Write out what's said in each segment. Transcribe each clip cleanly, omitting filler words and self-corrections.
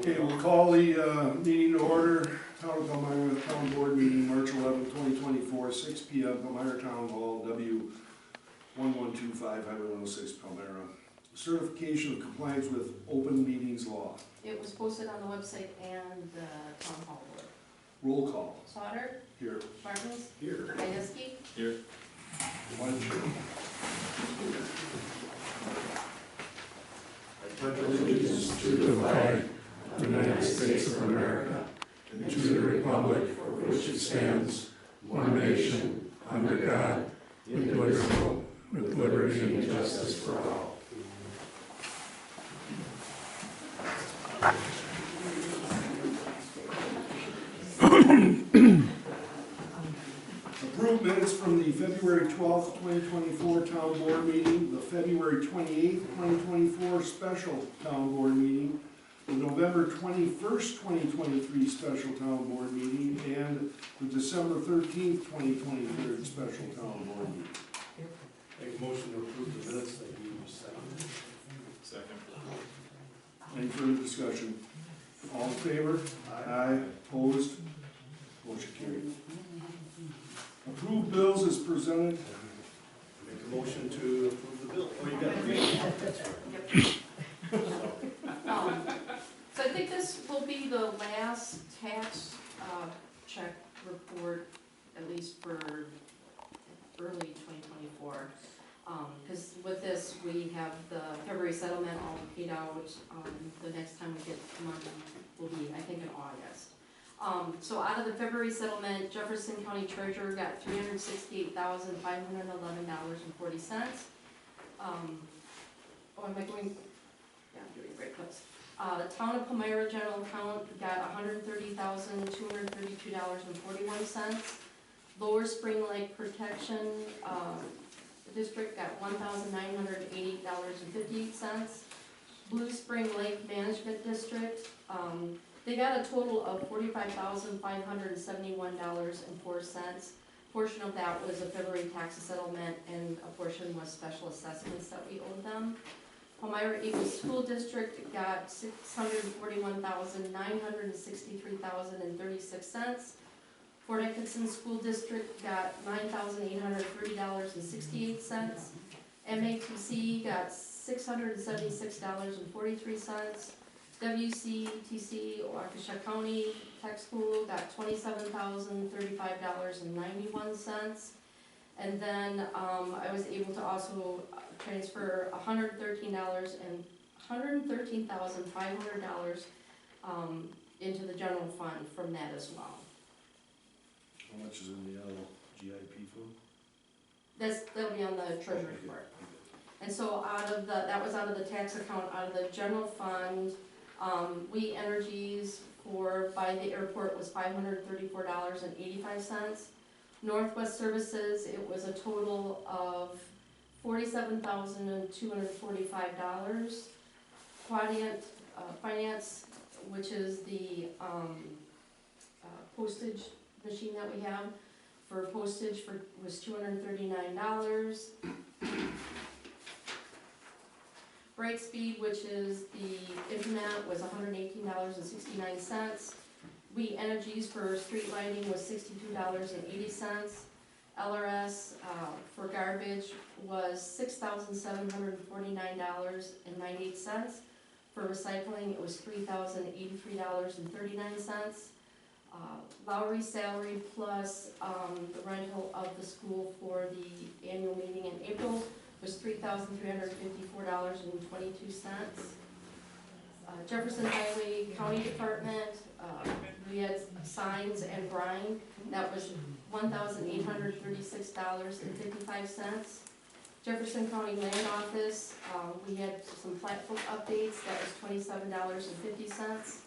Okay, we'll call the meeting to order. Town of Palmyra Town Board meeting, March 11, 2024, 6 p.m. Palmyra Town Hall, W 1125, Highway 106, Palmyra. Certification of compliance with open meetings law. It was posted on the website and the town hall board. Roll call. Sauter, Here. Martins, Here. Kieski, Here. I pledge allegiance to the flag of the United States of America and to the republic for which it stands, one nation, under God, indivisible, with liberty and justice for all. Approved minutes from the February 12th, 2024 Town Board meeting, the February 28th, 2024 Special Town Board meeting, the November 21st, 2023 Special Town Board meeting, and the December 13th, 2023 Special Town Board meeting. Make a motion to approve the minutes that you sent. Second. Any further discussion? All in favor? Aye. Opposed? Motion carried. Approved bills as presented. Make a motion to approve the bill. Oh, you got it. So I think this will be the last tax check report, at least for early 2024. Because with this, we have the February settlement all paid out. The next time we get money will be, I think, in August. So out of the February settlement, Jefferson County Treasurer got $368,511.40. Oh, am I going? Yeah, I'm doing great clips. The Town of Palmyra General Account got $130,232.41. Lower Spring Lake Protection District got $1,988.58. Blue Spring Lake Management District, they got a total of $45,571.04. Portion of that was a February tax settlement, and a portion was special assessments that we owed them. Palmyra Eagles School District got $641,963.36. Fort Atkinson School District got $9,830.68. MATC got $676.43. WCTC, Waukesha County Tech School got $27,035.91. And then I was able to also transfer $113,500 into the general fund from that as well. How much is in the GIP fund? That'll be on the treasury report. And so that was out of the tax account, out of the general fund. We Energies by the airport was $534.85. Northwest Services, it was a total of $47,245. Quadient Finance, which is the postage machine that we have for postage was $239. Brightspeed, which is the internet, was $118.69. We Energies for street lighting was $62.80. LRS for garbage was $6,749.98. For recycling, it was $3,083.39. Lowry salary plus the rental of the school for the annual meeting in April was $3,354.22. Jefferson Highway County Department, we had signs and brine, that was $1,836.55. Jefferson County Land Office, we had some plat book updates, that was $27.50.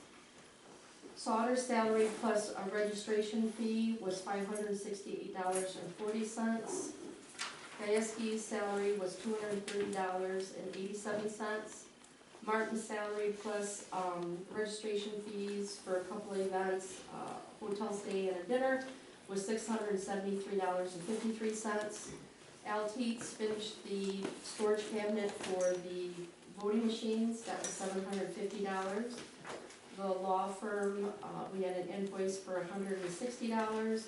Sauter salary plus a registration fee was $568.40. Kieski's salary was $230.87. Martin's salary plus registration fees for a couple of events, hotel stay and a dinner, was $673.53. Al Teets finished the storage cabinet for the voting machines, that was $750. the law firm, we had an invoice for $160,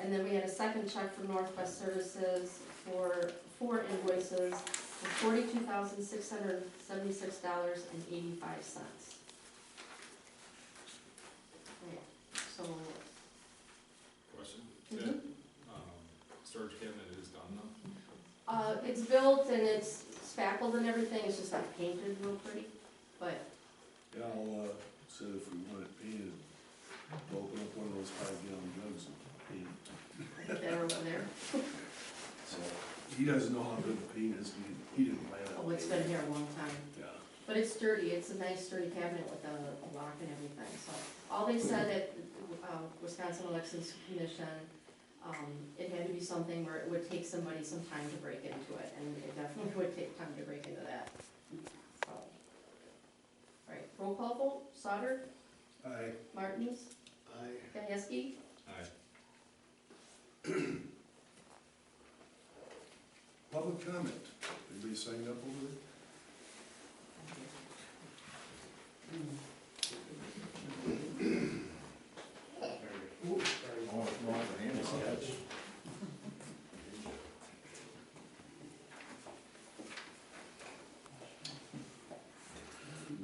and then we had a second check from Northwest Services for 4 invoices for $42,676.85. Right, so, Question? Mhm. That, storage cabinet is done now? it's built and it's spackled and everything, it's just not painted real pretty, but, Yeah, I'll, said if we want it painted, we'll open up one of those 5-gallon jugs and paint it. they're over there. So, he doesn't know how good the paint is, he didn't plan it. Oh, it's been here a long time. Yeah. But it's sturdy, it's a nice sturdy cabinet with a lock and everything, so. All they said at Wisconsin Elections Commission, it had to be something where it would take somebody some time to break into it, and it definitely would take time to break into that, so. Right, roll call vote, Sauter, Aye. Martins, Aye. Gajewski, Aye. Public comment, anybody signed up over there?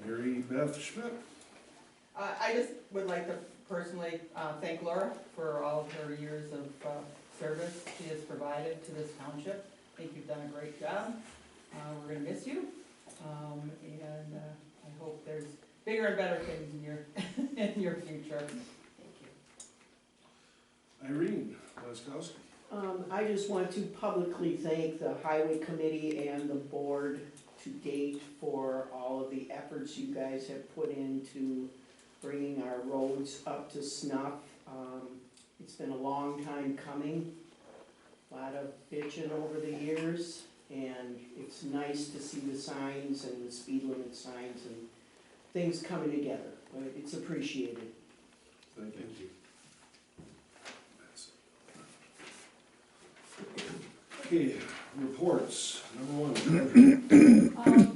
Mary Beth Schmidt. I just would like to personally thank Laura for all of her years of service she has provided to this township. I think you've done a great job. We're gonna miss you. And I hope there's bigger and better things in your future. thank you. Irene Laskowski. I just want to publicly thank the Highway Committee and the board to date for all of the efforts you guys have put into bringing our roads up to snuff. It's been a long time coming, a lot of bitching over the years, and it's nice to see the signs and the speed limit signs and things coming together. But it's appreciated. Thank you. Okay, reports, number one.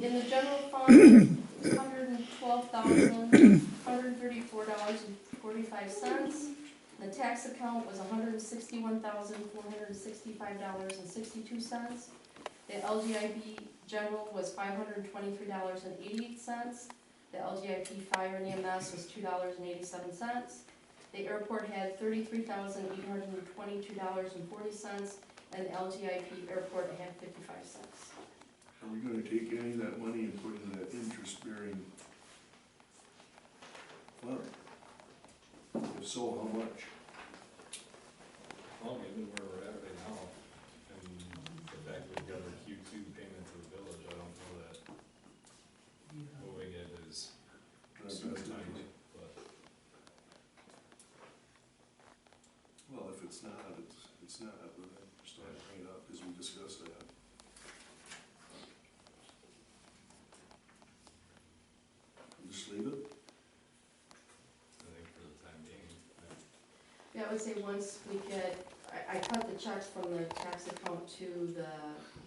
In the general fund, $112,134.45. The tax account was $161,465.62. The LGIP general was $523.88. The LGIP fire and EMS was $2.87. The airport had $33,822.40, and the LGIP airport had 55 cents. Are we gonna take any of that money and put in that interest-bearing fund? If so, how much? Well, given where we're at right now, and the fact that we've got our Q2 payment to the village, I don't know that moving it is super timely, but Well, if it's not, it's not, but then just not bring it up, because we discussed that. Just leave it? I think for the time being, Yeah, I would say once we get, I cut the checks from the tax account to the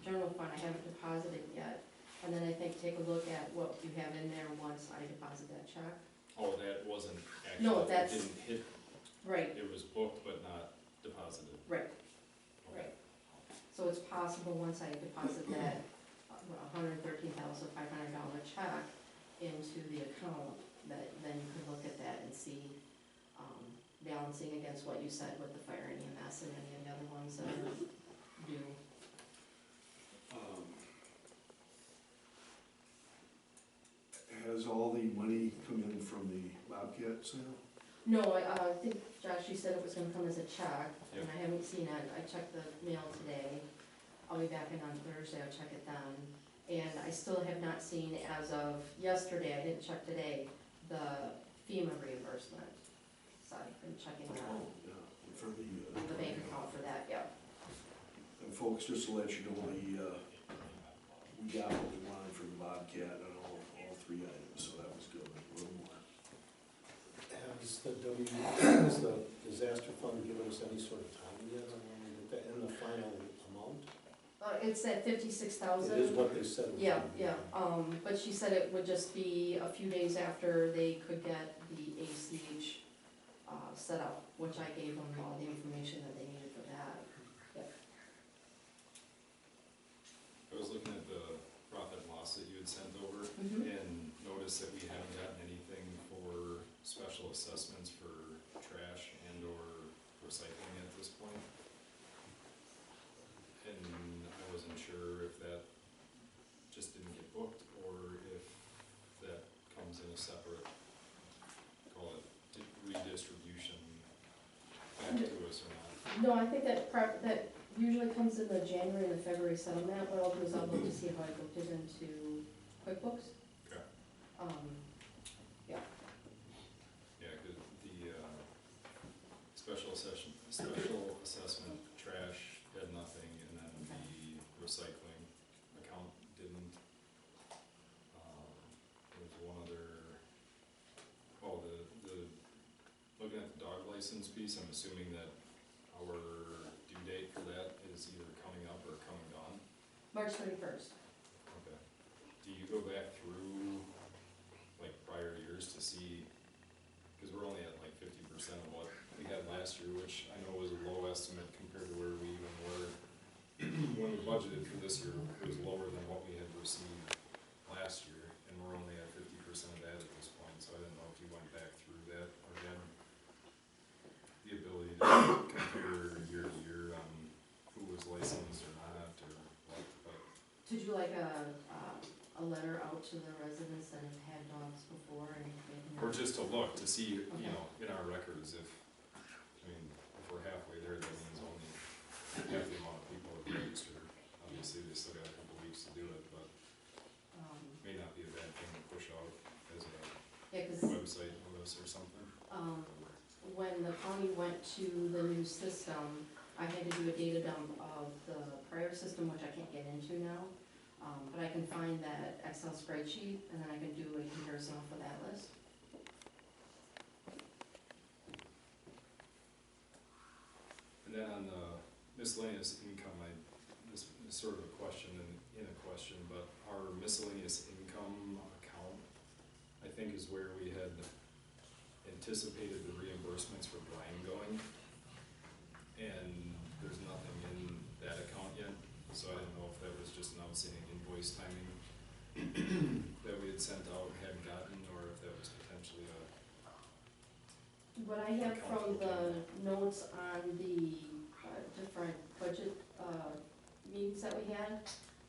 general fund, I haven't deposited yet. And then I think take a look at what you have in there once I deposit that check. oh, that wasn't actually, No, it that's- didn't hit, Right, it was booked but not deposited. right, right. So it's possible once I deposit that $113,500 check into the account, that then you could look at that and see, balancing against what you said with the fire and EMS and any of the other ones that are due. Has all the money come in from the Bobcat sale? No, I think, Josh, you said it was gonna come as a check, and I haven't seen it, I checked the mail today. I'll be back in on Thursday, I'll check it then. And I still have not seen, as of yesterday, I didn't check today, the FEMA reimbursement. So I've been checking Oh, yeah, for the bank account for that, yeah. And folks, just to let you know, we got what we wanted from the Bobcat on all 3 items, so that was good, a little more. Has the disaster fund given us any sort of time yet on when we get that, and the final amount? It's at 56,000. It is what they said. it was Yeah, gonna be. yeah, but she said it would just be a few days after they could get the ACH, set up, which I gave them all the information that they needed for that. I was looking at the profit and loss that you had sent over Mhm. and noticed that we haven't gotten anything for special assessments for trash and or recycling at this point. And I wasn't sure if that just didn't get booked or if that comes in a separate, call it redistribution back to us or not. No, I think that usually comes in the January and the February settlement. What I'll do is I'll look to see if I booked it into QuickBooks. Okay. Yeah, Yeah, cause the, special assessment, trash had nothing, and then the recycling account didn't. There was one other, looking at the dog license piece, I'm assuming that our due date for that is either coming up or come and gone. March 31st. Okay. Do you go back through, like, prior years to see, because we're only at like 50% of what we had last year, which I know was a low estimate compared to where we even were. When we budgeted for this year, it was lower than what we had received last year, and we're only at 50% of that at this point, so I didn't know if you went back through that or had the ability to compare year to year on who was licensed or not, or what, but Did you like a letter out to the residents that have had dogs before and maybe or not? just to look, to see, Okay. you know, in our records if, I mean, if we're halfway there, that means only half the amount of people have registered. Obviously, they still got a couple weeks to do it, but may not be a bad thing to push out as a Yeah, because website notice or something. when the county went to the new system, I had to do a data dump of the prior system, which I can't get into now. But I can find that Excel spreadsheet, and then I can do a comparison off of that list. And then on the miscellaneous income, this is sort of a question in a question, but our miscellaneous income account, I think, is where we had anticipated the reimbursements for Brian going. And there's nothing in that account yet, so I didn't know if that was just an outstanding invoice timing that we had sent out and hadn't gotten, or if that was potentially a, What I have from the notes on the different budget meetings that we had,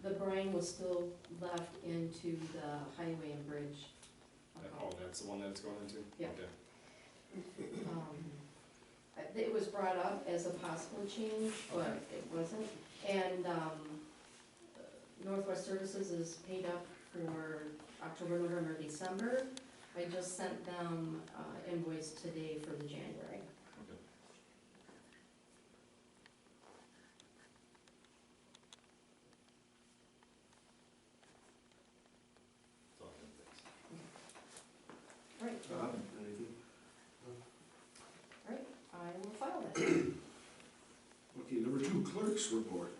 the brine was still left into the highway and bridge oh, account. that's the one that's going into? Yeah. Okay. It was brought up as a possible change, but it wasn't. And Northwest Services is paid up for October, November, December. I just sent them invoice today for the January. Okay. That's all I have, thanks. Right, Anything? right, I will file that. Okay, number 2, clerk's report.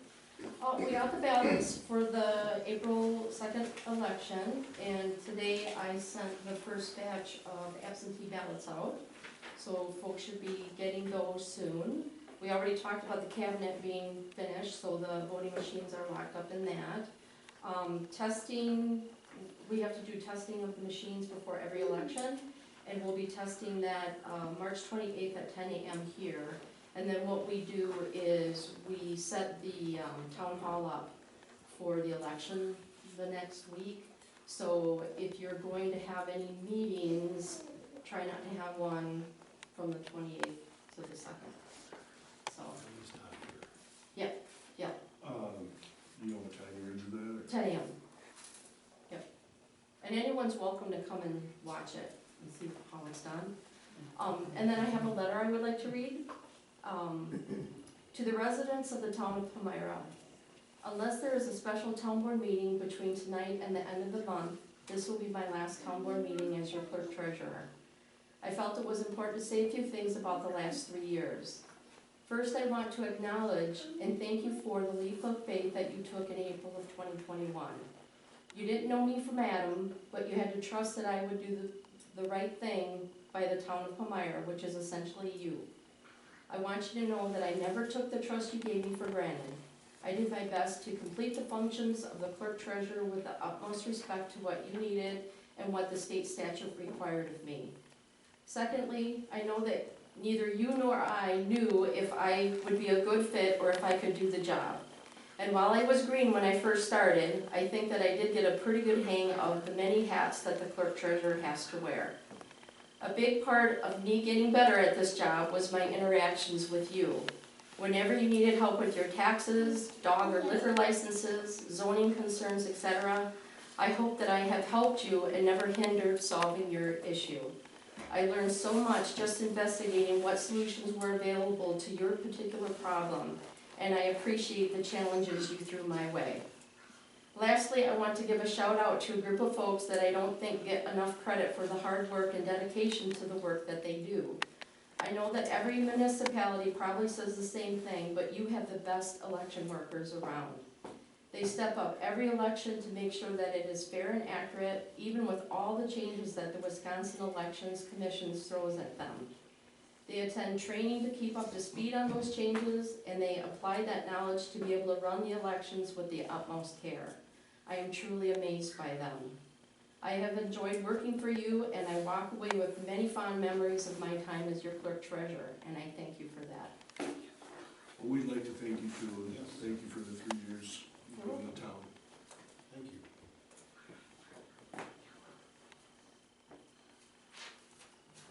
Oh, we got the ballots for the April 2nd election, and today I sent the first batch of absentee ballots out. So folks should be getting those soon. We already talked about the cabinet being finished, so the voting machines are locked up in that. Testing, we have to do testing of the machines before every election, and we'll be testing that March 28th at 10 a.m. here. And then what we do is we set the town hall up for the election the next week. So if you're going to have any meetings, try not to have one from the 28th to the 2nd. So, He's not here. yeah, You know what time you're gonna do that? 10 a.m. Yep. And anyone's welcome to come and watch it and see how it's done. And then I have a letter I would like to read. To the residents of the town of Palmyra, unless there is a special town board meeting between tonight and the end of the month, this will be my last town board meeting as your clerk treasurer. I felt it was important to say a few things about the last 3 years. First, I want to acknowledge and thank you for the leap of faith that you took in April of 2021. You didn't know me from Adam, but you had to trust that I would do the right thing by the town of Palmyra, which is essentially you. I want you to know that I never took the trust you gave me for granted. I did my best to complete the functions of the clerk treasurer with the utmost respect to what you needed and what the state statute required of me. Secondly, I know that neither you nor I knew if I would be a good fit or if I could do the job. And while I was green when I first started, I think that I did get a pretty good hang of the many hats that the clerk treasurer has to wear. A big part of me getting better at this job was my interactions with you. Whenever you needed help with your taxes, dog or liquor licenses, zoning concerns, etc., I hope that I have helped you and never hindered solving your issue. I learned so much just investigating what solutions were available to your particular problem, and I appreciate the challenges you threw my way. Lastly, I want to give a shout out to a group of folks that I don't think get enough credit for the hard work and dedication to the work that they do. I know that every municipality probably says the same thing, but you have the best election workers around. They step up every election to make sure that it is fair and accurate, even with all the changes that the Wisconsin Elections Commission throws at them. They attend training to keep up to speed on those changes, and they apply that knowledge to be able to run the elections with the utmost care. I am truly amazed by them. I have enjoyed working for you, and I walk away with many fond memories of my time as your clerk treasurer, and I thank you for that. Well, we'd like to thank you too, and thank you for the 3 years you've been in the town. Thank you.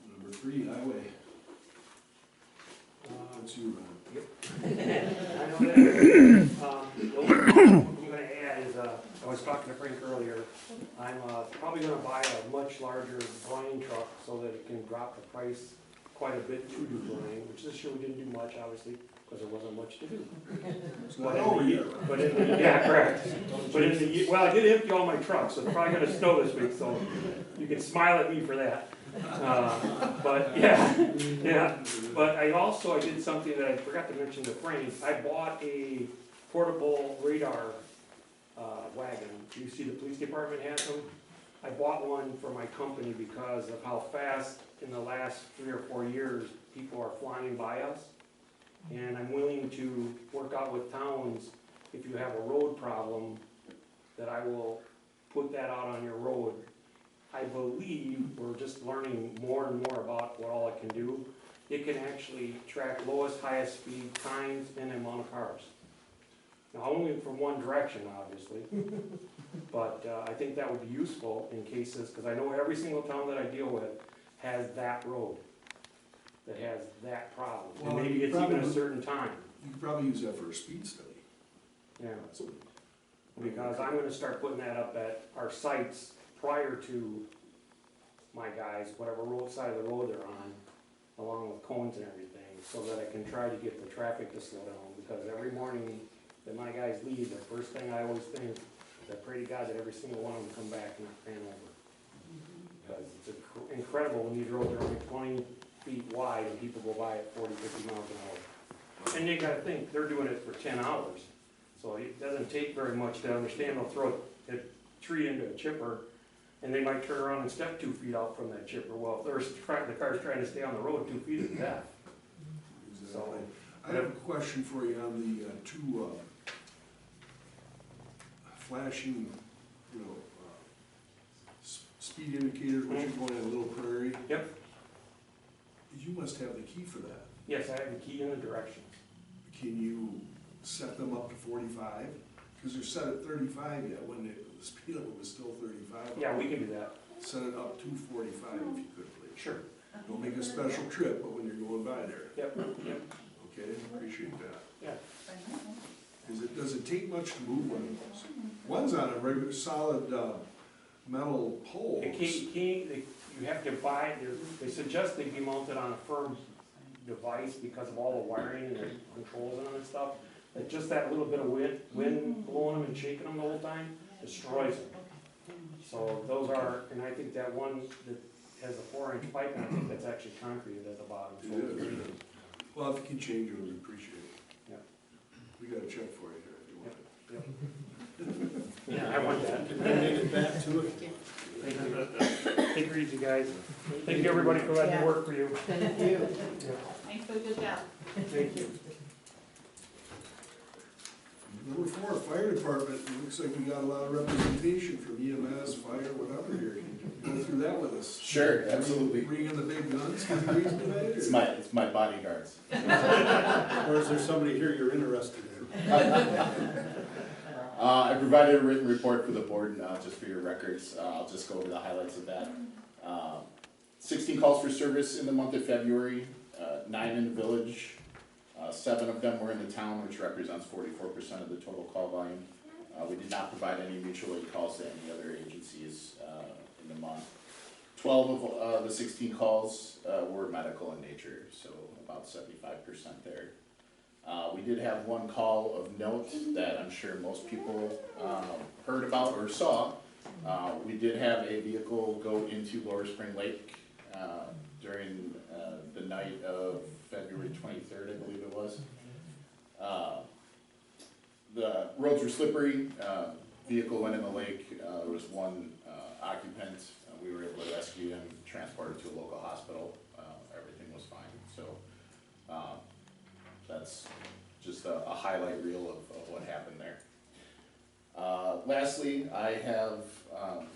Number 3, highway. That's you, Ron. I know that. The only thing I'm gonna add is, I was talking to Frank earlier, I'm probably gonna buy a much larger brine truck so that it can drop the price quite a bit to do brine, which this year we didn't do much, obviously, because there wasn't much to do. It's not over yet. Yeah, correct. But in the, well, I did empty all my trucks, so it's probably gonna snow this week, so you can smile at me for that. But yeah, but I did something that I forgot to mention to Frank. I bought a portable radar wagon. You see the police department has them. I bought one for my company because of how fast in the last 3 or 4 years people are flying by us. And I'm willing to work out with towns, if you have a road problem, that I will put that out on your road. I believe we're just learning more and more about what all it can do. It can actually track lowest, highest speed times and amount of cars. Now, only from one direction, obviously, but I think that would be useful in cases, because I know every single town that I deal with has that road that has that problem. Well, And maybe it's even a certain time. You could probably use that for a speed study. Yeah, because I'm gonna start putting that up at our sites prior to my guys, whatever road side of the road they're on, along with cones and everything, so that I can try to get the traffic to slow down, because every morning that my guys leave, the first thing I always think is I pray to God that every single one of them come back and not ran over. Because it's incredible when these roads are only 20 feet wide and people go by at 40, 50 miles an hour. And you gotta think, they're doing it for 10 hours. So it doesn't take very much to understand. They'll throw a tree into a chipper, and they might turn around and step 2 feet out from that chipper. Well, if the car's trying to stay on the road, 2 feet is death. Exactly. I have a question for you on the 2 flashing, speed indicators, when you're going in a little prairie. Yep. You must have the key for that. Yes, I have the key in the directions. Can you set them up to 45? Because they're set at 35 yet, when the speed limit was still 35. Yeah, we can do that. Set it up to 45 if you could, please. Sure. Don't make a special trip, but when you're going by there. Yep. Okay, appreciate that. Yeah. Because it doesn't take much to move one of those. One's on a regular solid metal pole. You have to buy, they suggest they be mounted on a firm device because of all the wiring and the controls and all that stuff. That just that little bit of wind blowing them and shaking them the whole time destroys them. So those are, and I think that one that has a 4-inch pipe, and I think that's actually concrete at the bottom. So It is. Well, if you can change it, we'd appreciate it. Yeah. We got a check for you here if you want it. Yeah, I want that. Donate it back to it. Thank you. Take it easy, guys. Thank you, everybody, for letting me work for you. Thank you. Thanks for the good job. Thank you. Number 4, fire department. It looks like we got a lot of representation from EMS, fire, whatever here. Can you go through that with us? Sure, absolutely. Bring in the big guns, can you reason tonight? It's my bodyguards. Or is there somebody here you're interested in? I provided a written report for the board, just for your records. I'll just go over the highlights of that. 16 calls for service in the month of February, 9 in the village. 7 of them were in the town, which represents 44% of the total call volume. We did not provide any mutual aid calls to any other agencies in the month. 12 of the 16 calls were medical in nature, so about 75% there. We did have one call of note that I'm sure most people heard about or saw. We did have a vehicle go into Lower Spring Lake during the night of February 23rd, I believe it was. The roads were slippery, vehicle went in the lake, there was one occupant, we were able to rescue him, transport him to a local hospital, everything was fine, so that's just a highlight reel of what happened there. Lastly, I have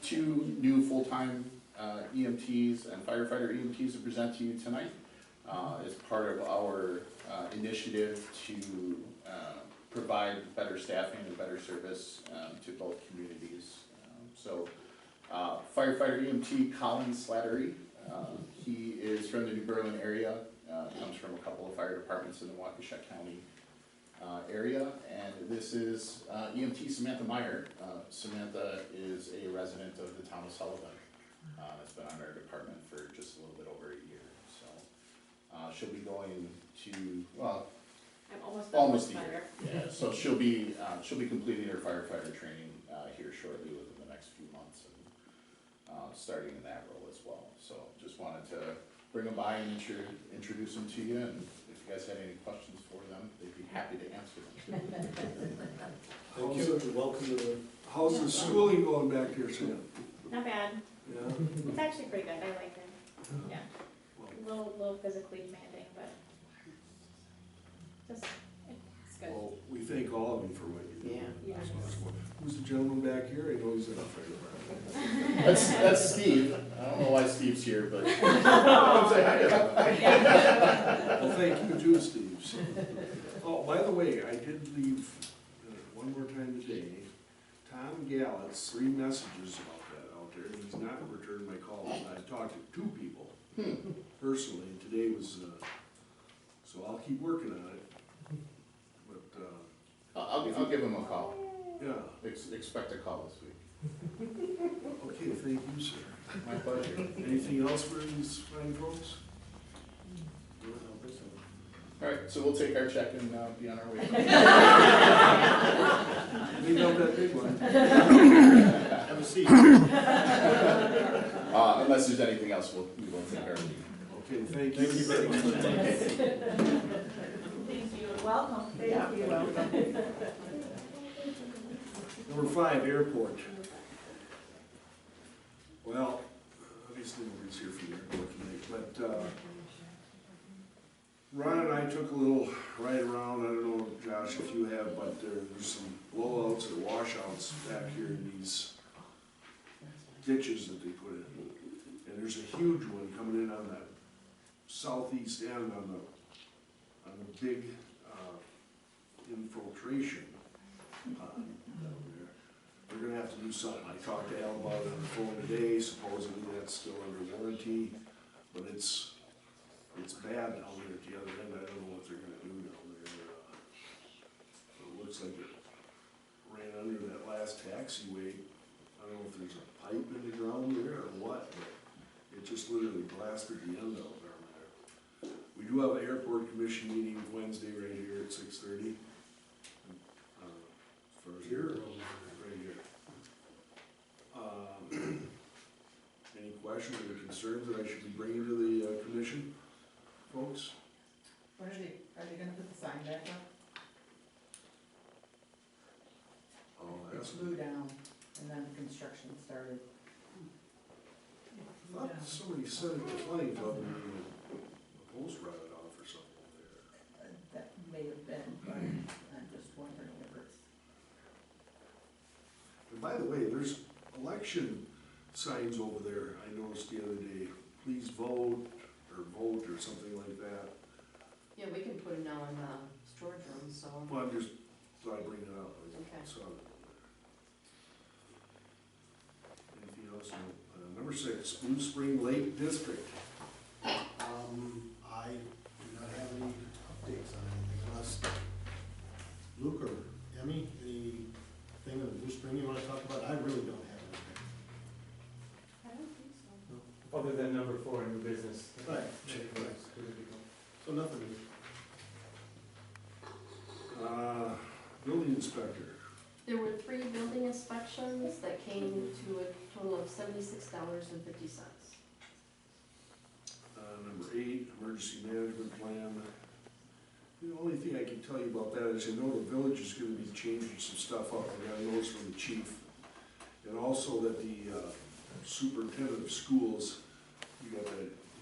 2 new full-time EMTs and firefighter EMTs to present to you tonight. As part of our initiative to provide better staffing and better service to both communities. Firefighter EMT Colin Slattery, he is from the New Berlin area, comes from a couple of fire departments in the Waukesha County area, and this is EMT Samantha Meyer. Samantha is a resident of the town of Sullivan. Has been on our department for just a little bit over a year, so she'll be going to, well, I'm almost a year. Yeah, so she'll be completing her firefighter training here shortly within the next few months, and starting in that role as well. So just wanted to bring them by and introduce them to you, and if you guys had any questions for them, they'd be happy to answer them. Thank you, welcome to the. How's the schooling going back here, Sam? Not bad. Yeah? It's actually pretty good. I like it. Yeah. A little physically demanding, but just, it's good. Well, we thank all of you for what you do. Yeah. Yeah. Who's the gentleman back here? I know he's in the fire department. That's Steve. I don't know why Steve's here, but. Well, thank you too, Steve. So- Oh, by the way, I did leave, one more time today, Tom Gallett's 3 messages about that out there, and he's not returned my call. I talked to 2 people personally, and today was, so I'll keep working on it. But, I'll give him a call. yeah, Expect a call this week. okay, thank you, sir. My pleasure. Anything else for these fine folks? All right, so we'll take our check and be on our way. Leave out that big one. Have a seat. Unless there's anything else, we will take care of it. Okay, thank you. Thank you very much. Thank you. Welcome. Yeah, you're welcome. Number 5, airport. Well, obviously nobody's here from the airport tonight, but Ron and I took a little ride around. I don't know, Josh, if you have, but there's some blowouts or washouts back here in these ditches that they put in. And there's a huge one coming in on the southeast end on the big infiltration pond down there. We're gonna have to do something. I talked to Al about it on the phone today. Supposedly that's still under warranty, but it's bad down there at the other end. I don't know what they're gonna do down there. It looks like it ran under that last taxiway. I don't know if there's a pipe in the ground there or what, but it just literally blasted the end out down there. We do have an airport commission meeting Wednesday right here at 6:30. As far as here, right here. Any questions or concerns that I should be bringing to the commission, folks? When are they somebody said at the flying club meeting that a post rotted off or something there. That may have been, but I'm just wondering if it's. And by the way, there's election signs over there, I noticed the other day, please vote, or something like that. Yeah, we can put it now in the storage room, so, Well, I'm just, thought I'd bring it up. okay. So, anything else? Number 6, Blue Spring Lake District. I do not have any updates on anything unless Luke or Emmy, anything in Blue Spring you wanna talk about? I really don't have anything. I don't think so. Other than number 4, new business. Right. So nothing. Building inspector. There were 3 building inspections that came to a total of $76.50. Number 8, emergency management plan. The only thing I can tell you about that is I know the village is gonna be changing some stuff up. I got a notice from the chief. And also that the superintendent of schools, you got that,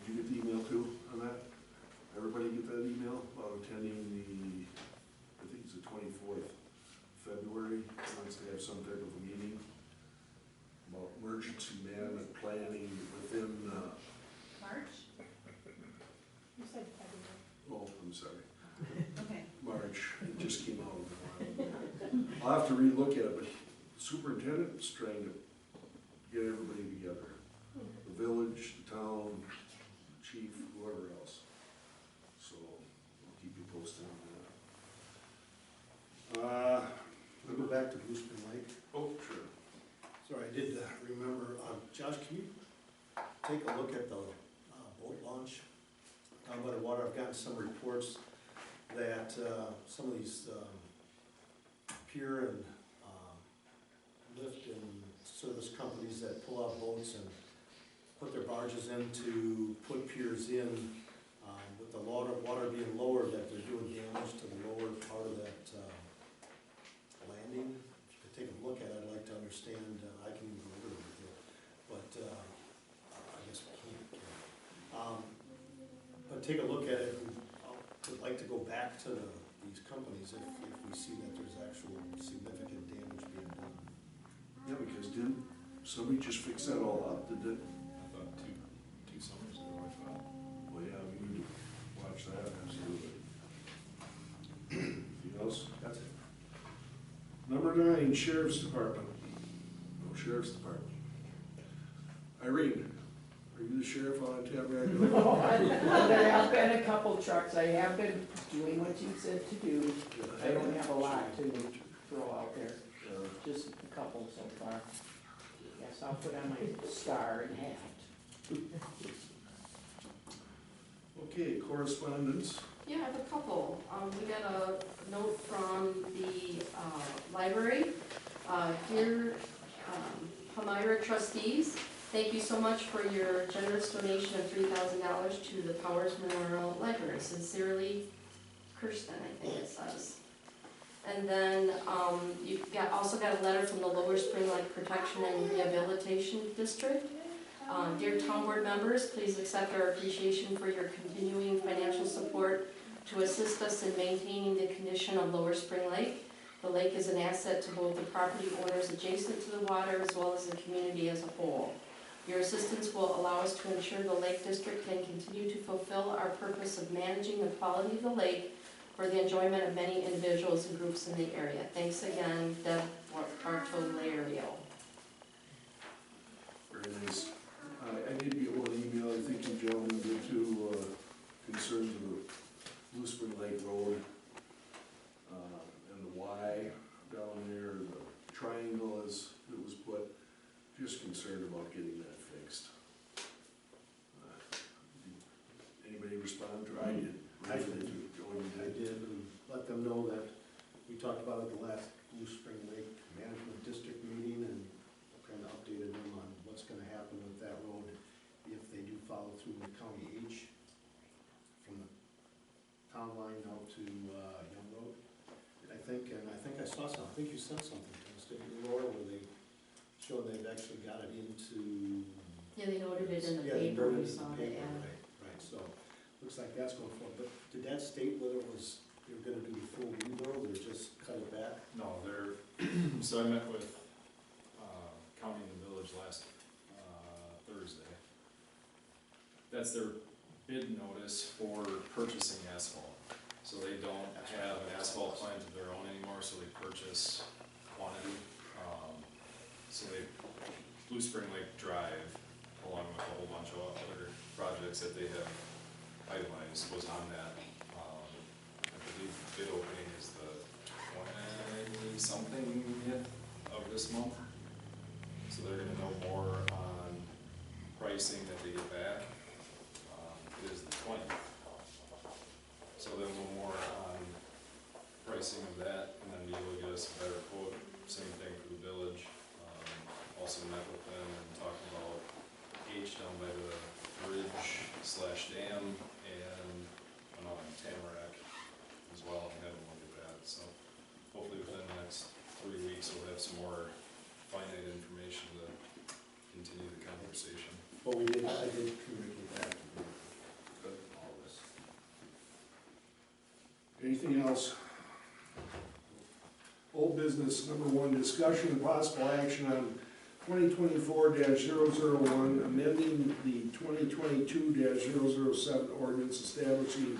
did you get the email too on that? Everybody get that email about attending the, I think it's the 24th February, wants to have some type of a meeting about emergency management planning within, March? You said February. oh, I'm sorry, Okay. March, it just came out. I'll have to relook at it, but superintendent's trying to get everybody together. The village, the town, the chief, whoever else. So, I'll keep you posted on that. We'll go back to Blue Spring Lake. Oh, sure. Sorry, I did remember, Josh, can you take a look at the boat launch down by the water? I've gotten some reports that some of these pier and lift and service companies that pull out boats and put their barges in to put piers in, with the water being lower, that they're doing damage to the lower part of that landing. If you could take a look at it, I'd like to understand, I can go over it with you, but I guess we can't. But take a look at it, and I'd like to go back to these companies if we see that there's actual significant damage being done. Yeah, because didn't somebody just fix that all up, did it? I thought two summers ago, I thought. Well, yeah, we need to watch that, absolutely. Anything else? That's it. Number 9, Sheriff's Department. No Sheriff's Department. Irene, are you the sheriff on Tabernacle? No, there have been a couple trucks, I have been doing what you said to do. I don't have a lot to throw out there, just a couple so far. Yes, I'll put on my star and hat. Okay, correspondence. Yeah, I have a couple. We got a note from the library. Dear Palmyra trustees, thank you so much for your generous donation of $3,000 to the Powers Memorial Library. Sincerely, Kirsten, I think it says. And then you also got a letter from the Lower Spring Lake Protection and Rehabilitation District. Dear town board members, please accept our appreciation for your continuing financial support to assist us in maintaining the condition of Lower Spring Lake. The lake is an asset to both the property owners adjacent to the water as well as the community as a whole. Your assistance will allow us to ensure the Lake District can continue to fulfill our purpose of managing the quality of the lake for the enjoyment of many individuals and groups in the area. Thanks again, Deb Bartolario. Very nice. I did get one email, I think you gentlemen did too, concerns of the Blue Spring Lake Road, and the Y down there, the triangle as it was put, just concerned about getting that fixed. Anybody respond to, I did. I did, and let them know that we talked about it at the last Blue Spring Lake Management District meeting, and kind of updated them on what's gonna happen with that road if they do follow through with County H from the town line out to Young Road. I think I saw something, I think you sent something to us, didn't you, Laura, where they showed they've actually got it into Yeah, they noted it in the Yeah, they paper, noted we it in saw the the paper, ad. right, so, looks like that's going forward, but did that state whether it was, they were gonna do the full rebuild or just cut it back? No, they're, so I met with, county and the village last, Thursday. That's their bid notice for purchasing asphalt. So they don't have an asphalt plant of their own anymore, so they purchase quantity. So they, Blue Spring Lake Drive, along with a whole bunch of other projects that they have itemized, was on that. I believe bid opening is the 20-something of this month. So they're gonna know more on pricing that they get back. It is the 20th. So they'll know more on pricing of that, and then be able to get us a better quote. Same thing for the village. Also met with them and talked about H down by the bridge/dam and Tamarack as well, and have them look at that. So hopefully within the next 3 weeks, we'll have some more finite information to continue the conversation. But I did communicate that to all of this. Anything else? Old business, number one, discussion and possible action on 2024-001, amending the 2022-007 ordinance establishing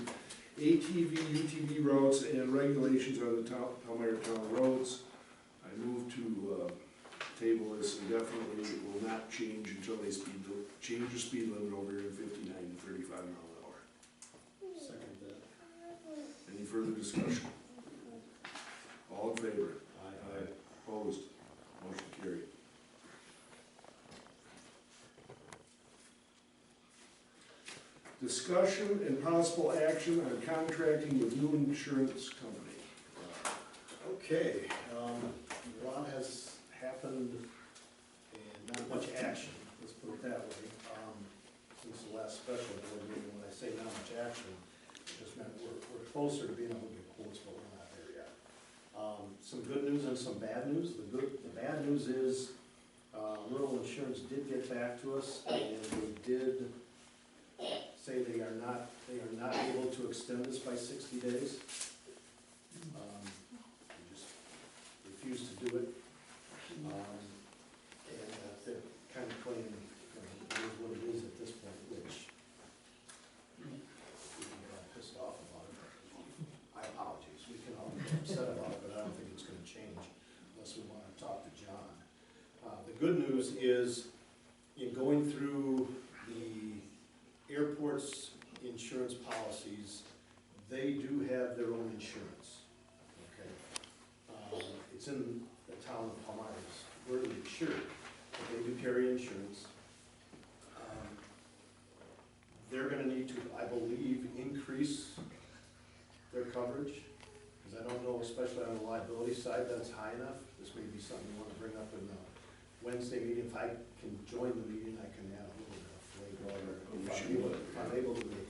ATV, UTV routes and regulations on the Palmyra Town roads. I move to table this indefinitely. It will not change until they change the speed limit over here in 59 to 35 mile an hour. Second that. Any further discussion? All in favor? Aye. Opposed? Motion carried. Discussion and possible action on contracting with new insurance company. Okay, a lot has happened and not much action, let's put it that way, since the last special board meeting. When I say not much action, it just meant we're closer to being able to get quotes, but we're not there yet. Some good news and some bad news. The bad news is, Rural Insurance did get back to us, and they did say they are not able to extend this by 60 days. They just refused to do it. And they're kind of playing, it is what it is at this point, which we can get all pissed off about it. I apologize, we can all be upset about it, but I don't think it's gonna change unless we wanna talk to John. The good news is, in going through the airport's insurance policies, they do have their own insurance, okay? It's in the town of Palmyra, we're insured, but they do carry insurance. They're gonna need to, I believe, increase their coverage, because I don't know, especially on the liability side, that it's high enough. This may be something you wanna bring up in the Wednesday meeting. If I can join the meeting, I can add a little bit of flavor, if I'm able to make it.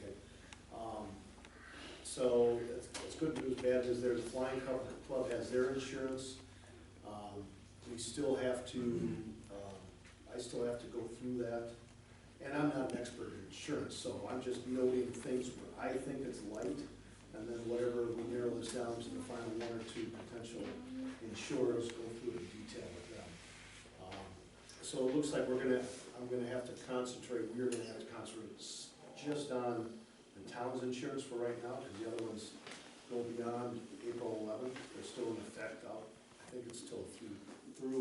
So, it's good news, bad news. There's a Flying Club has their insurance. We still have to, I still have to go through that. And I'm not an expert in insurance, so I'm just noting things where I think it's light, and then whatever we narrow this down to the final one or two potential insurers, go through the detail with them. So it looks like I'm gonna have to concentrate, we're gonna have to concentrate just on the town's insurance for right now, because the other ones go beyond April 11th. They're still in effect out, I think it's still through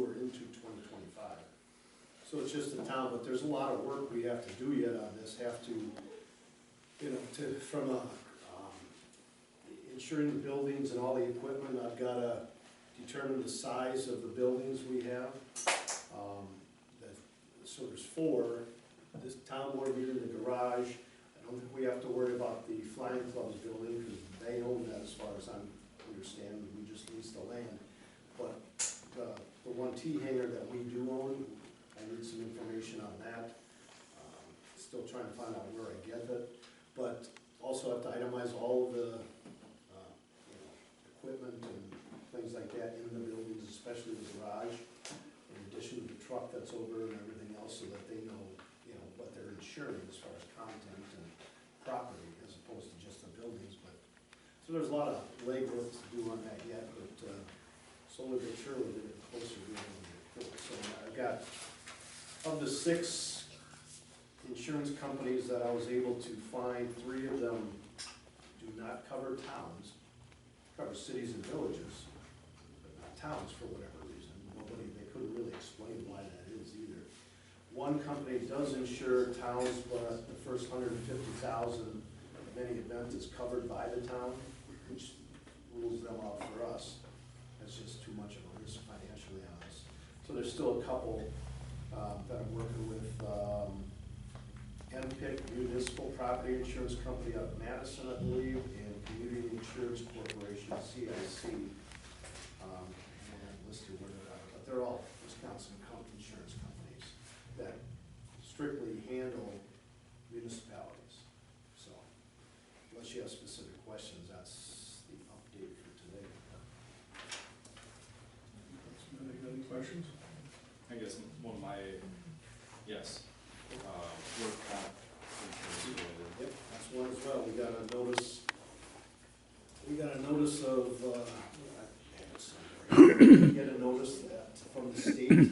or into 2025. So it's just the town, but there's a lot of work we have to do yet on this, from insuring the buildings and all the equipment. I've gotta determine the size of the buildings we have. So there's 4, this town board meeting, the garage. I don't think we have to worry about the Flying Club's building, because they own that as far as I'm understanding, we just lease the land. But the 1T hangar that we do own, I need some information on that. Still trying to find out where I get it, but also have to itemize all of the, equipment and things like that in the buildings, especially the garage, in addition to the truck that's over and everything else, so that they know, insuring as far as content and property as opposed to just the buildings, but, so there's a lot of legwork to do on that yet, but, slowly but surely we're getting closer to being able to get it. So I've got, of the 6 insurance companies that I was able to find, 3 of them do not cover towns, cover cities and villages, but not towns for whatever reason. They couldn't really explain why that is either. One company does insure towns, but the first 150,000 of any event is covered by the town, which rules them out for us. That's just too much of a risk financially on us. So there's still a couple that I'm working with. NPIC Municipal Property Insurance Company out of Madison, I believe, and Community Insurance Corporation, CIC. I haven't listed where they're at, but they're all Wisconsin insurance companies that strictly handle municipalities. So, unless you have specific questions, that's the update for today. Any questions? I guess one of my, yes, work comp insurance related. Yep, that's one as well. We got a notice of, I have it somewhere. We get a notice that, from the state,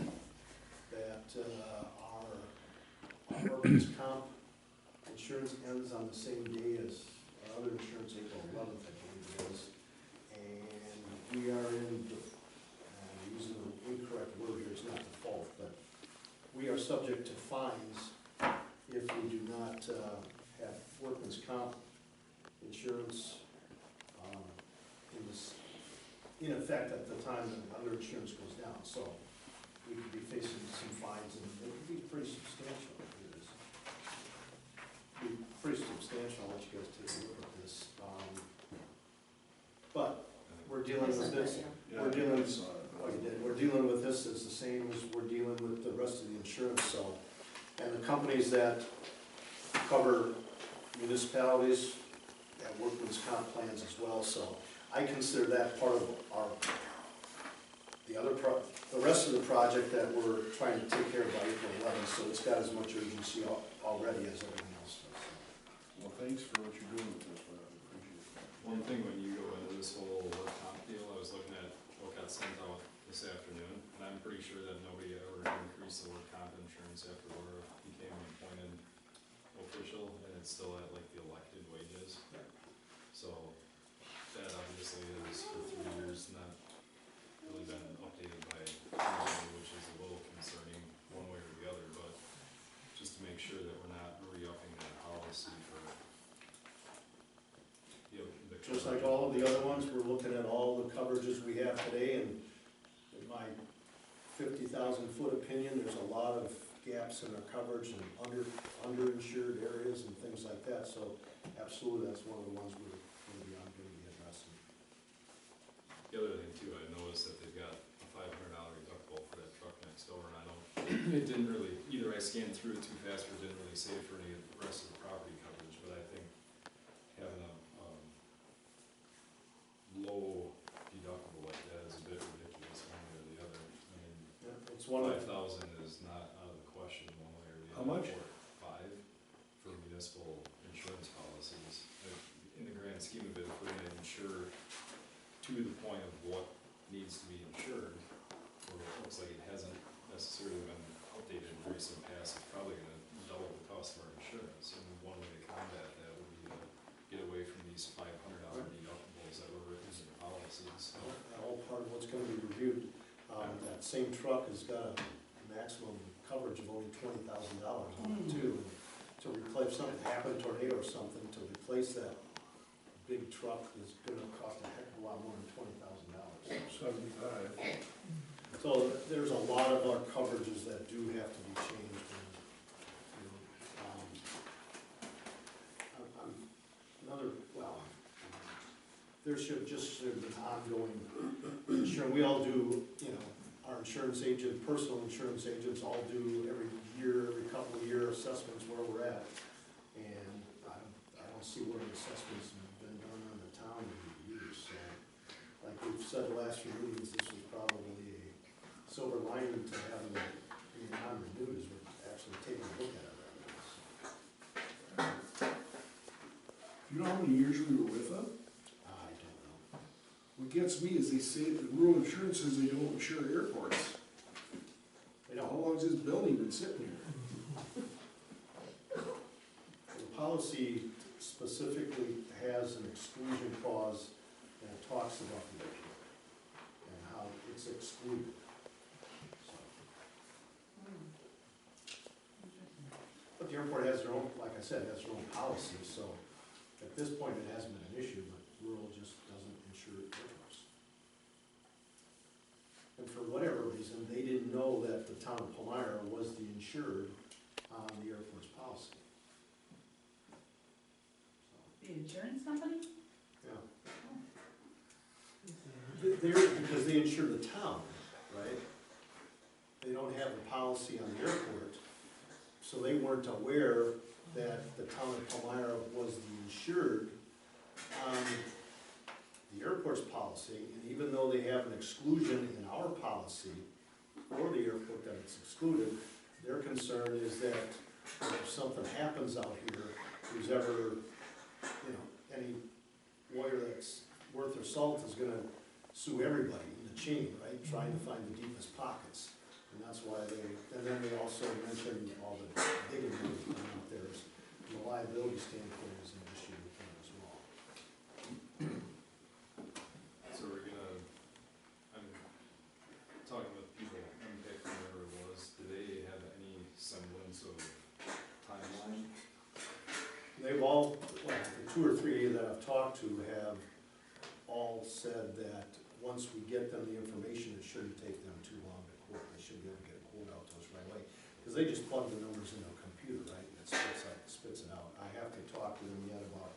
that our workers' comp insurance ends on the same day as our other insurance, April 11th, I believe it is. And we are in, using the incorrect word here, it's not default, but we are subject to fines if we do not have workman's comp insurance in effect at the time that other insurance goes down. So we could be facing some fines, and it could be pretty substantial. It is. Be pretty substantial. I'll let you guys take a look at this. But we're dealing with this. We're dealing with, oh, you did. We're dealing with this as the same as we're dealing with the rest of the insurance. So, and the companies that cover municipalities have workman's comp plans as well. So I consider that part of our, the rest of the project that we're trying to take care of by April 11th. So it's got as much urgency already as everything else does. Well, thanks for what you're doing with this, I appreciate that. One thing, when you go into this whole work comp deal, I was looking at what got sent out this afternoon, and I'm pretty sure that nobody ever increased the work comp insurance after Laura became an appointed official, and it's still at like the elected wages. So that obviously is for 3 years not really been updated by anybody, which is a little concerning one way or the other, but just to make sure that we're not re-upping that policy for, you know, the. Just like all of the other ones, we're looking at all the coverages we have today, and in my 50,000-foot opinion, there's a lot of gaps in our coverage and underinsured areas and things like that. So absolutely, that's one of the ones we're going to be addressing. The other thing too, I noticed that they've got a $500 deductible for that truck next door, and I don't, it didn't really, either I scanned through it too fast or it didn't really say for any of the rest of the property coverage, but I think having a low deductible like that is a bit ridiculous one way or the other. I mean, Yeah, it's one of 5,000 is not out of the question one way or the other. How much? Or 5 for municipal insurance policies. In the grand scheme of it, if we're gonna insure to the point of what needs to be insured, or it looks like it hasn't necessarily been updated in recent past, it's probably gonna double the cost of our insurance. And one way to combat that would be to get away from these $500 deductibles that were written in policies. all part of what's going to be reviewed. That same truck has got a maximum coverage of only $20,000 on it too. To replace something, happen, tornado or something, to replace that big truck is going to cost a heck of a lot more than $20,000. 75. So there's a lot of our coverages that do have to be changed. And, there should be ongoing insurance. We all do, our insurance agent, personal insurance agents all do every year, every couple of year assessments where we're at. And I don't see where the assessments have been done on the town in years. So, like we've said the last few meetings, this was probably a silver lining to having it being non-renewed, is we're actually taking a look at it. You know how many years we were with them? I don't know. What gets me is they say, the rural insurance says they don't insure airports. They How don't. long's this building been sitting here? The policy specifically has an exclusion clause that talks about the airport and how it's excluded. So, but the airport has their own, like I said, has their own policy, so at this point it hasn't been an issue, but rural just doesn't insure airports. And for whatever reason, they didn't know that the town of Palmyra was the insured on the airport's policy. The insurance company? Yeah. They're, because they insure the town, right? They don't have a policy on the airport, so they weren't aware that the town of Palmyra was the insured on the airport's policy, and even though they have an exclusion in our policy for the airport that it's excluded, their concern is that if something happens out here, who's ever, you know, any lawyer that's worth their salt is gonna sue everybody in the chain, right, trying to find the deepest pockets. And that's why and then they also mentioned all the digging that went out there, from a liability standpoint is an issue with them as well. So we're gonna, I'm talking with people, MPIC, whoever it was, do they have any semblance of timeline? They've all, well, the two or three that I've talked to have all said that once we get them the information, it shouldn't take them too long to quote. They should be able to get a quote out to us right away. Because they just plug the numbers into a computer, right, and it spits it out. I have to talk to them yet about,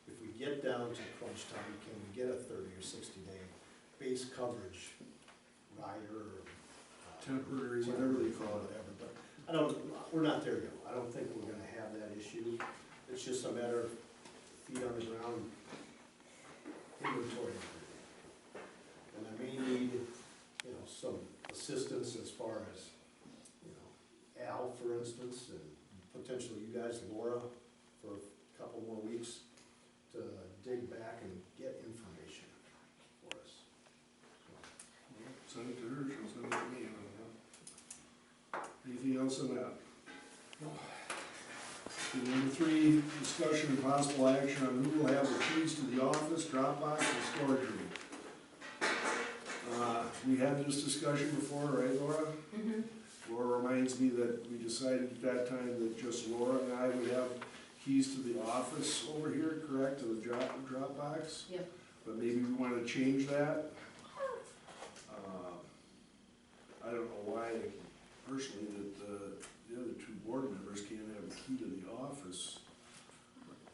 if we get down to crunch time, can we get a 30 or 60 day base coverage rider or Temporary, whatever they call it. whatever, but I don't, we're not there yet. I don't think we're gonna have that issue. It's just a matter of feet on the ground, inventory. And I may need, you know, some assistance as far as, you know, Al, for instance, and potentially you guys, Laura, for a couple more weeks to dig back and get information for us. Send it to her, she'll send it to me. Anything else on that? Okay, number 3, discussion and possible action on who will have the keys to the office, Dropbox, and storage room. We had this discussion before, right, Laura? Mm-hmm. Laura reminds me that we decided at that time that just Laura and I would have keys to the office over here, correct, to the Dropbox? Yep. But maybe we want to change that. I don't know why, personally, that the other 2 board members can't have a key to the office.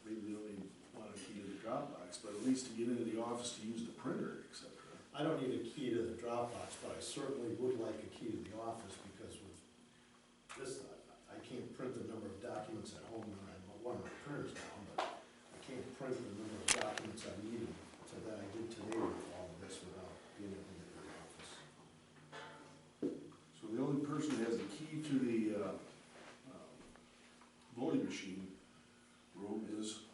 Maybe they only want a key to the Dropbox, but at least to get into the office to use the printer, etc. I don't need a key to the Dropbox, but I certainly would like a key to the office, because with this, I can't print the number of documents at home when I want my printers down, but I can't print the number of documents I need so that I did today with all of this without being able to get to the office. So the only person who has the key to the voting machine room is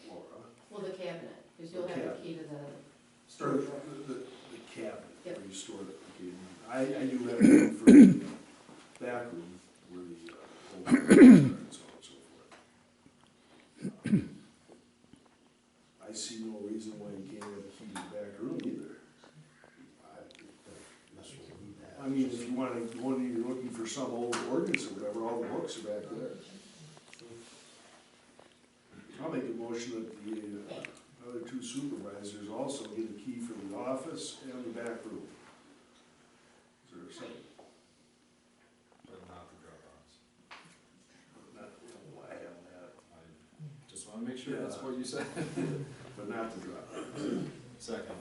Laura. Well, the cabinet, because you'll The have the key to the Or storage room. the cabinet Yep. where you store the, okay, I do have one for the back room where the whole and so on and so forth. I see no reason why you can't have a key to the back room either. I don't necessarily need that. I mean, if you want to go in and you're looking for some old ordinance or whatever, all the books are back there. I'll make a motion that the other 2 supervisors also get a key for the office and the back room. Is there a second? But not the Dropbox. Not, why have that, I just wanna make sure that's what you said. but not the drop. Second.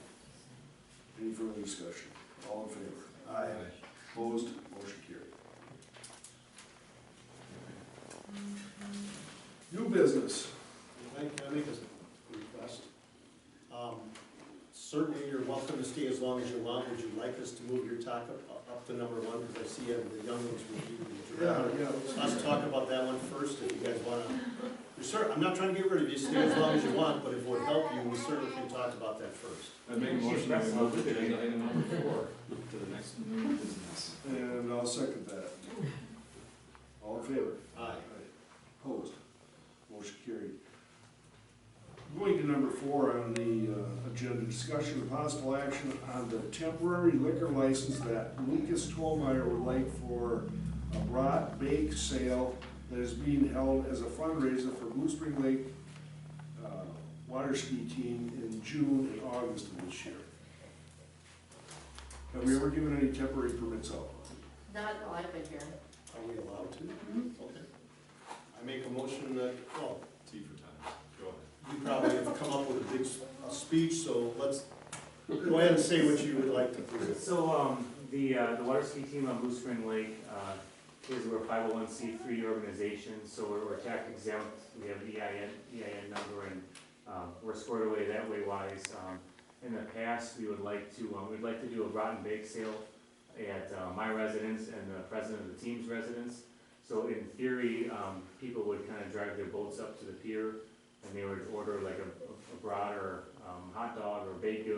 Any further discussion? All in favor? Aye. Opposed? Motion carried. New business. Can I make a request? Certainly, you're welcome to stay as long as you want. Would you like us to move your talk up to number 1? Because I see the young ones with you. Yeah. Let's talk about that one first, if you guys wanna I'm not trying to get rid of you, stay as long as you want, but if it would help you, we certainly can talk about that first. I make a motion that we move agenda item number 4 to the next business. And I'll second that. All in favor? Aye. Opposed? Motion carried. Going to number 4 on the agenda, discussion of possible action on the temporary liquor license that Lucas Tolmeyer would like for a brat bake sale that is being held as a fundraiser for Blue Spring Lake water ski team in June and August of this year. Have we ever given any temporary permits out? Not while I've been here. Are we allowed to? Okay. I make a motion that, well, T for time. Go ahead. you probably have come up with a big speech, so let's go ahead and say what you would like to do. So, the water ski team on Blue Spring Lake, we're a 501c3 organization, so we're tax exempt, we have an EIN number, and, we're squared away that way wise. In the past, we'd like to do a rotten bake sale at, my residence and the president of the team's residence. So in theory, people would kind of drive their boats up to the pier, and they would order like a brat or, hot dog or baked goods